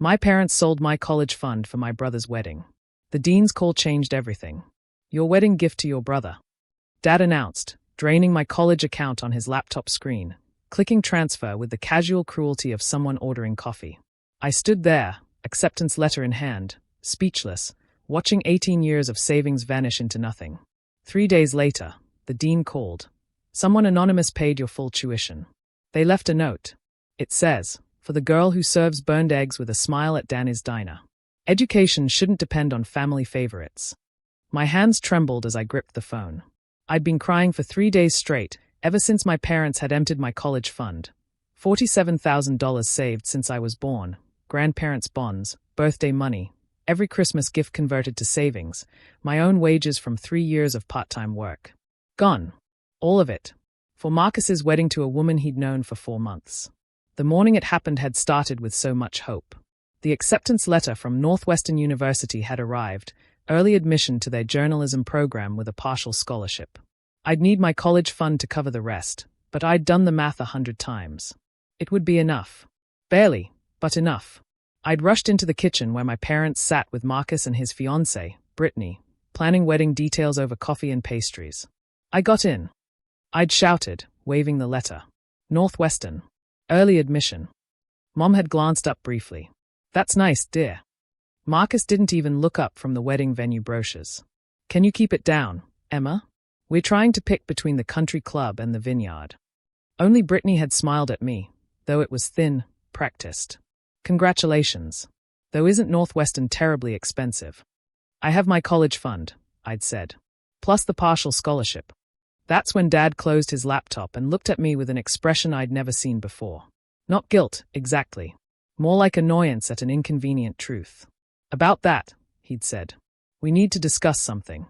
My parents sold my college fund for my brother's wedding. The dean's call changed everything. Your wedding gift to your brother. Dad announced, draining my college account on his laptop screen, clicking transfer with the casual cruelty of someone ordering coffee. I stood there, acceptance letter in hand, speechless, watching 18 years of savings vanish into nothing. 3 days later, the dean called. Someone anonymous paid your full tuition. They left a note. It says, for the girl who serves burned eggs with a smile at Danny's diner. Education shouldn't depend on family favorites. My hands trembled as I gripped the phone. I'd been crying for 3 days straight, ever since my parents had emptied my college fund. $47,000 saved since I was born, grandparents' bonds, birthday money, every Christmas gift converted to savings, my own wages from 3 years of part-time work. Gone. All of it. For Marcus's wedding to a woman he'd known for 4 months. The morning it happened had started with so much hope. The acceptance letter from Northwestern University had arrived, early admission to their journalism program with a partial scholarship. I'd need my college fund to cover the rest, but I'd done the math 100 times. It would be enough. Barely, but enough. I'd rushed into the kitchen where my parents sat with Marcus and his fiancée, Brittany, planning wedding details over coffee and pastries. I got in. I'd shouted, waving the letter. Northwestern. Early admission. Mom had glanced up briefly. That's nice, dear. Marcus didn't even look up from the wedding venue brochures. Can you keep it down, Emma? We're trying to pick between the country club and the vineyard. Only Brittany had smiled at me, though it was thin, practiced. Congratulations. Though isn't Northwestern terribly expensive? I have my college fund, I'd said. Plus the partial scholarship. That's when Dad closed his laptop and looked at me with an expression I'd never seen before. Not guilt, exactly. More like annoyance at an inconvenient truth. About that, he'd said. We need to discuss something.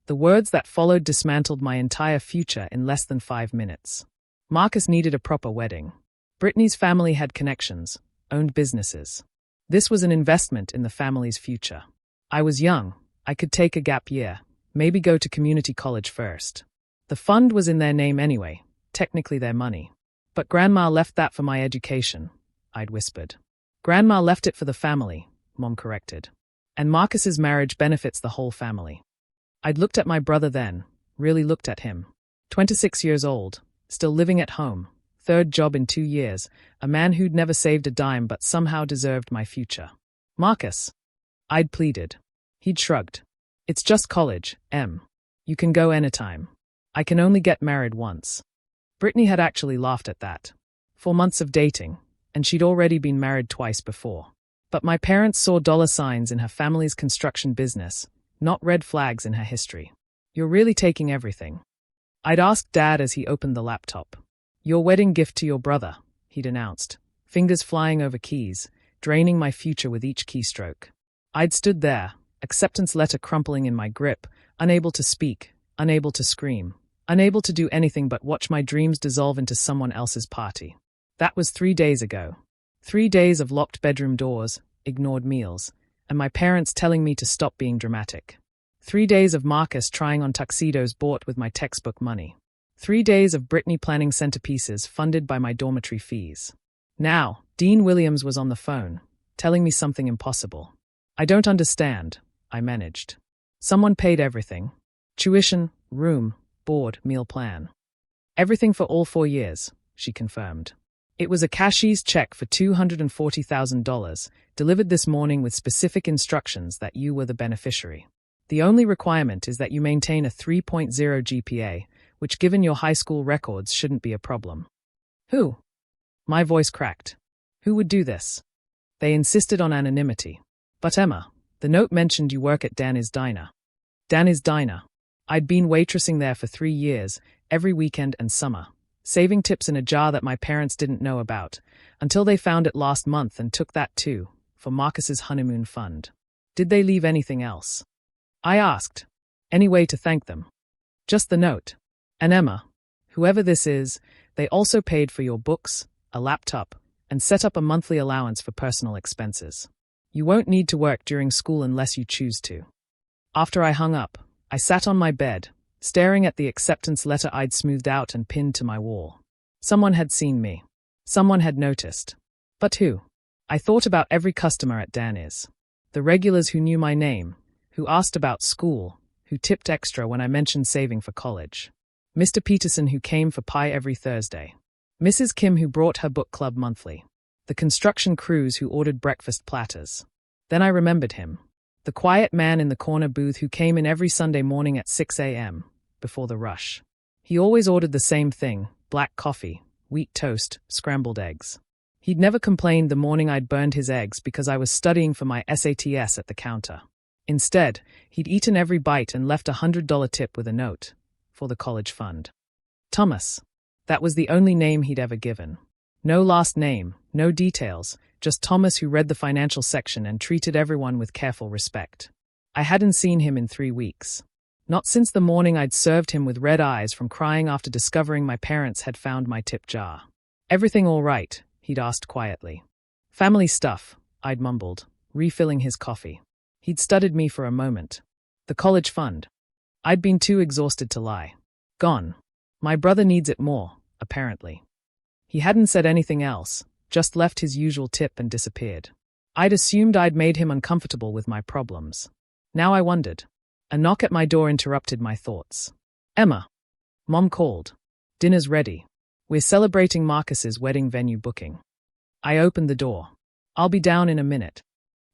The words that followed dismantled my entire future in less than 5 minutes. Marcus needed a proper wedding. Brittany's family had connections, owned businesses. This was an investment in the family's future. I was young. I could take a gap year, maybe go to community college first. The fund was in their name anyway, technically their money. But Grandma left that for my education, I'd whispered. Grandma left it for the family, Mom corrected. And Marcus's marriage benefits the whole family. I'd looked at my brother then, really looked at him. 26 years old, still living at home, 3rd job in 2 years, a man who'd never saved a dime but somehow deserved my future. Marcus. I'd pleaded. He'd shrugged. It's just college, Em. You can go anytime. I can only get married once. Brittany had actually laughed at that. 4 months of dating, and she'd already been married twice before. But my parents saw dollar signs in her family's construction business, not red flags in her history. You're really taking everything. I'd asked Dad as he opened the laptop. Your wedding gift to your brother, he'd announced, fingers flying over keys, draining my future with each keystroke. I'd stood there, acceptance letter crumpling in my grip, unable to speak, unable to scream, unable to do anything but watch my dreams dissolve into someone else's party. That was 3 days ago. 3 days of locked bedroom doors, ignored meals, and my parents telling me to stop being dramatic. 3 days of Marcus trying on tuxedos bought with my textbook money. 3 days of Brittany planning centerpieces funded by my dormitory fees. Now, Dean Williams was on the phone, telling me something impossible. I don't understand, I managed. Someone paid everything. Tuition, room, board, meal plan. Everything for all 4 years, she confirmed. It was a cashier's check for $240,000, delivered this morning with specific instructions that you were the beneficiary. The only requirement is that you maintain a 3.0 GPA, which given your high school records shouldn't be a problem. Who? My voice cracked. Who would do this? They insisted on anonymity. But Emma, the note mentioned you work at Danny's diner. Danny's diner. I'd been waitressing there for 3 years, every weekend and summer, saving tips in a jar that my parents didn't know about, until they found it last month and took that too, for Marcus's honeymoon fund. Did they leave anything else? I asked. Any way to thank them? Just the note. And Emma, whoever this is, they also paid for your books, a laptop, and set up a monthly allowance for personal expenses. You won't need to work during school unless you choose to. After I hung up, I sat on my bed, staring at the acceptance letter I'd smoothed out and pinned to my wall. Someone had seen me. Someone had noticed. But who? I thought about every customer at Danny's. The regulars who knew my name, who asked about school, who tipped extra when I mentioned saving for college. Mr. Peterson who came for pie every Thursday. Mrs. Kim who brought her book club monthly. The construction crews who ordered breakfast platters. Then I remembered him. The quiet man in the corner booth who came in every Sunday morning at 6 a.m., before the rush. He always ordered the same thing, black coffee, wheat toast, scrambled eggs. He'd never complained the morning I'd burned his eggs because I was studying for my SATs at the counter. Instead, he'd eaten every bite and left a $100 tip with a note. For the college fund. Thomas. That was the only name he'd ever given. No last name, no details, just Thomas who read the financial section and treated everyone with careful respect. I hadn't seen him in 3 weeks. Not since the morning I'd served him with red eyes from crying after discovering my parents had found my tip jar. Everything all right? He'd asked quietly. Family stuff, I'd mumbled, refilling his coffee. He'd studied me for a moment. The college fund. I'd been too exhausted to lie. Gone. My brother needs it more, apparently. He hadn't said anything else, just left his usual tip and disappeared. I'd assumed I'd made him uncomfortable with my problems. Now I wondered. A knock at my door interrupted my thoughts. Emma. Mom called. Dinner's ready. We're celebrating Marcus's wedding venue booking. I opened the door. I'll be down in a minute.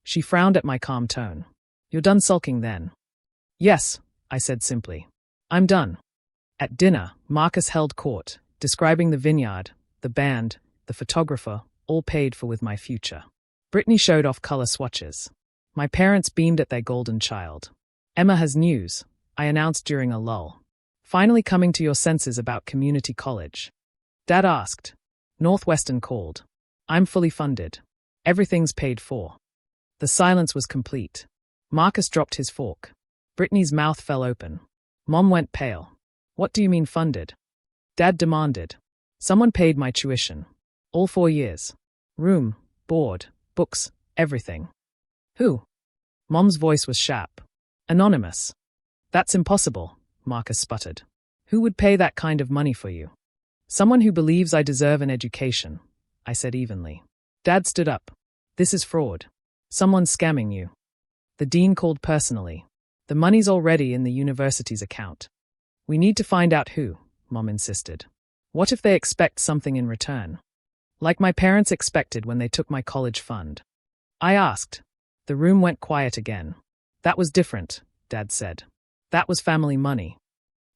She frowned at my calm tone. You're done sulking then? Yes, I said simply. I'm done. At dinner, Marcus held court, describing the vineyard, the band, the photographer, all paid for with my future. Brittany showed off color swatches. My parents beamed at their golden child. Emma has news, I announced during a lull. Finally coming to your senses about community college. Dad asked. Northwestern called. I'm fully funded. Everything's paid for. The silence was complete. Marcus dropped his fork. Brittany's mouth fell open. Mom went pale. What do you mean funded? Dad demanded. Someone paid my tuition. All 4 years. Room, board, books, everything. Who? Mom's voice was sharp. Anonymous. That's impossible, Marcus sputtered. Who would pay that kind of money for you? Someone who believes I deserve an education, I said evenly. Dad stood up. This is fraud. Someone's scamming you. The dean called personally. The money's already in the university's account. We need to find out who, Mom insisted. What if they expect something in return? Like my parents expected when they took my college fund. I asked. The room went quiet again. That was different, Dad said. That was family money.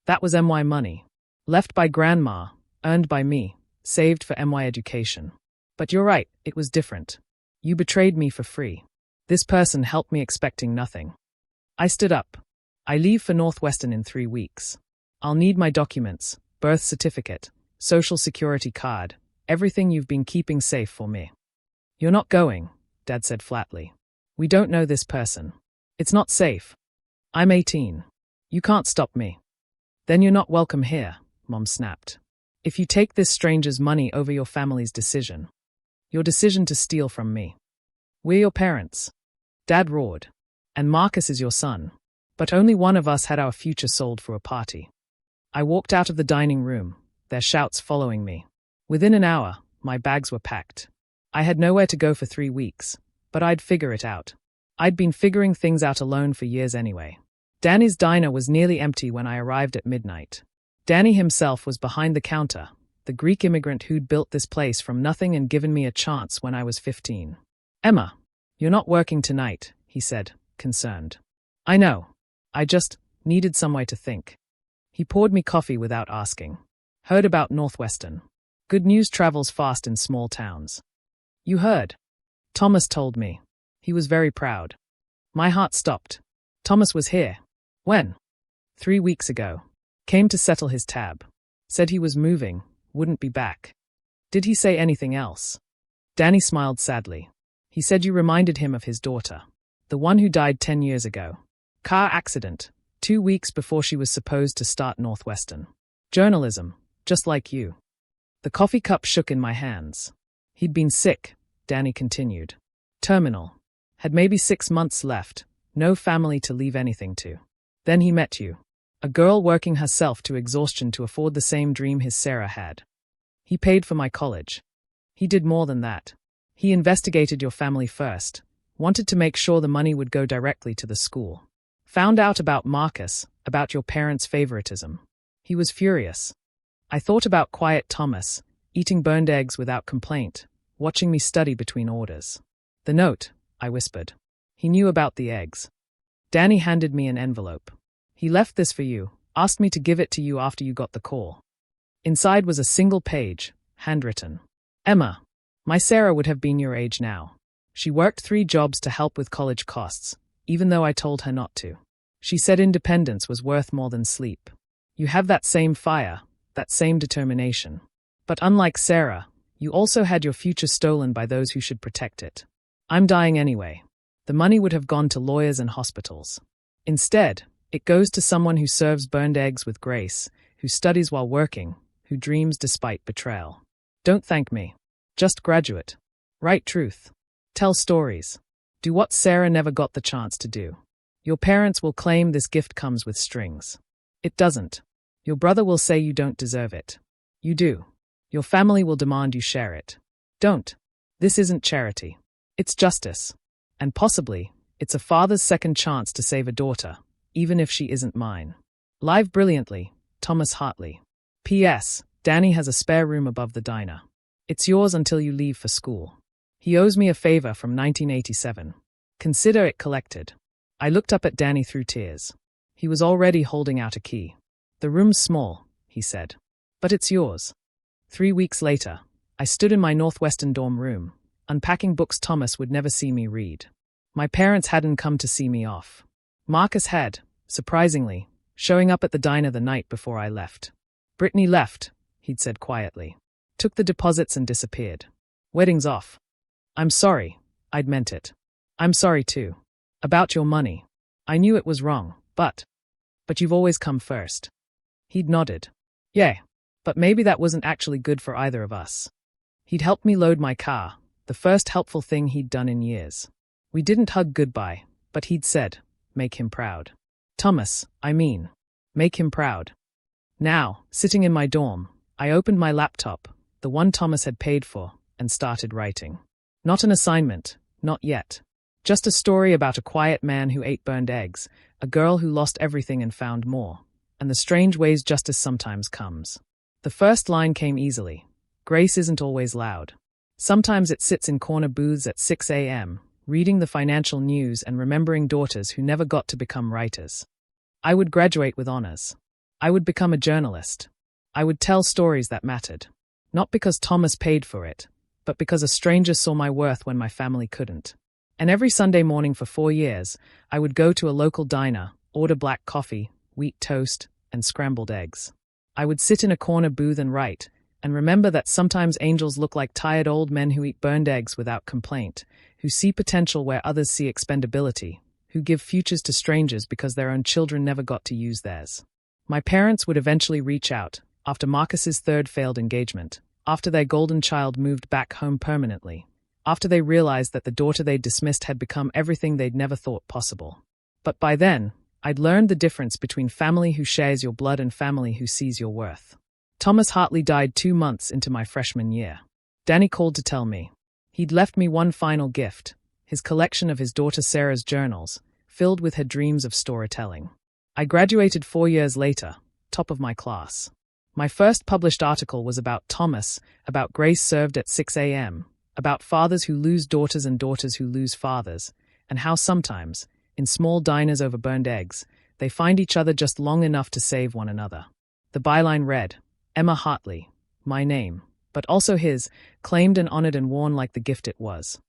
That was MY money. Left by Grandma, earned by me, saved for MY education. But you're right, it was different. You betrayed me for free. This person helped me expecting nothing. I stood up. I leave for Northwestern in 3 weeks. I'll need my documents, birth certificate, social security card, everything you've been keeping safe for me. You're not going, Dad said flatly. We don't know this person. It's not safe. I'm 18. You can't stop me. Then you're not welcome here, Mom snapped. If you take this stranger's money over your family's decision. Your decision to steal from me. We're your parents. Dad roared. And Marcus is your son. But only one of us had our future sold for a party. I walked out of the dining room, their shouts following me. Within an hour, my bags were packed. I had nowhere to go for 3 weeks, but I'd figure it out. I'd been figuring things out alone for years anyway. Danny's diner was nearly empty when I arrived at midnight. Danny himself was behind the counter, the Greek immigrant who'd built this place from nothing and given me a chance when I was 15. Emma, you're not working tonight, he said, concerned. I know. I just needed some way to think. He poured me coffee without asking. Heard about Northwestern. Good news travels fast in small towns. You heard. Thomas told me. He was very proud. My heart stopped. Thomas was here. When? 3 weeks ago. Came to settle his tab. Said he was moving, wouldn't be back. Did he say anything else? Danny smiled sadly. He said you reminded him of his daughter. The one who died 10 years ago. Car accident, 2 weeks before she was supposed to start Northwestern. Journalism, just like you. The coffee cup shook in my hands. He'd been sick, Danny continued. Terminal. Had maybe 6 months left, no family to leave anything to. Then he met you. A girl working herself to exhaustion to afford the same dream his Sarah had. He paid for my college. He did more than that. He investigated your family first, wanted to make sure the money would go directly to the school. Found out about Marcus, about your parents' favoritism. He was furious. I thought about quiet Thomas, eating burned eggs without complaint, watching me study between orders. The note, I whispered. He knew about the eggs. Danny handed me an envelope. He left this for you, asked me to give it to you after you got the call. Inside was a single page, handwritten. Emma, my Sarah would have been your age now. She worked 3 jobs to help with college costs, even though I told her not to. She said independence was worth more than sleep. You have that same fire, that same determination. But unlike Sarah, you also had your future stolen by those who should protect it. I'm dying anyway. The money would have gone to lawyers and hospitals. Instead, it goes to someone who serves burned eggs with grace, who studies while working, who dreams despite betrayal. Don't thank me. Just graduate. Write truth. Tell stories. Do what Sarah never got the chance to do. Your parents will claim this gift comes with strings. It doesn't. Your brother will say you don't deserve it. You do. Your family will demand you share it. Don't. This isn't charity. It's justice. And possibly, it's a father's second chance to save a daughter, even if she isn't mine. Live brilliantly, Thomas Hartley. P.S. Danny has a spare room above the diner. It's yours until you leave for school. He owes me a favor from 1987. Consider it collected. I looked up at Danny through tears. He was already holding out a key. The room's small, he said. But it's yours. 3 weeks later, I stood in my northwestern dorm room, unpacking books Thomas would never see me read. My parents hadn't come to see me off. Marcus had, surprisingly, showing up at the diner the night before I left. Brittany left, he'd said quietly. Took the deposits and disappeared. Wedding's off. I'm sorry, I'd meant it. I'm sorry too. About your money. I knew it was wrong, but you've always come first. He'd nodded. Yeah, but maybe that wasn't actually good for either of us. He'd helped me load my car, the first helpful thing he'd done in years. We didn't hug goodbye, but he'd said, make him proud. Thomas, I mean, make him proud. Now, sitting in my dorm, I opened my laptop, the one Thomas had paid for, and started writing. Not an assignment, not yet. Just a story about a quiet man who ate burned eggs, a girl who lost everything and found more, and the strange ways justice sometimes comes. The first line came easily. Grace isn't always loud. Sometimes it sits in corner booths at 6 a.m., reading the financial news and remembering daughters who never got to become writers. I would graduate with honors. I would become a journalist. I would tell stories that mattered. Not because Thomas paid for it, but because a stranger saw my worth when my family couldn't. And every Sunday morning for 4 years, I would go to a local diner, order black coffee, wheat toast, and scrambled eggs. I would sit in a corner booth and write, and remember that sometimes angels look like tired old men who eat burned eggs without complaint, who see potential where others see expendability, who give futures to strangers because their own children never got to use theirs. My parents would eventually reach out, after Marcus's 3rd failed engagement, after their golden child moved back home permanently, after they realized that the daughter they'd dismissed had become everything they'd never thought possible. But by then, I'd learned the difference between family who shares your blood and family who sees your worth. Thomas Hartley died 2 months into my freshman year. Danny called to tell me. He'd left me one final gift, his collection of his daughter Sarah's journals, filled with her dreams of storytelling. I graduated 4 years later, top of my class. My first published article was about Thomas, about grace served at 6 a.m., about fathers who lose daughters and daughters who lose fathers, and how sometimes, in small diners over burned eggs, they find each other just long enough to save one another. The byline read, Emma Hartley, my name, but also his, claimed and honored and worn like the gift it was.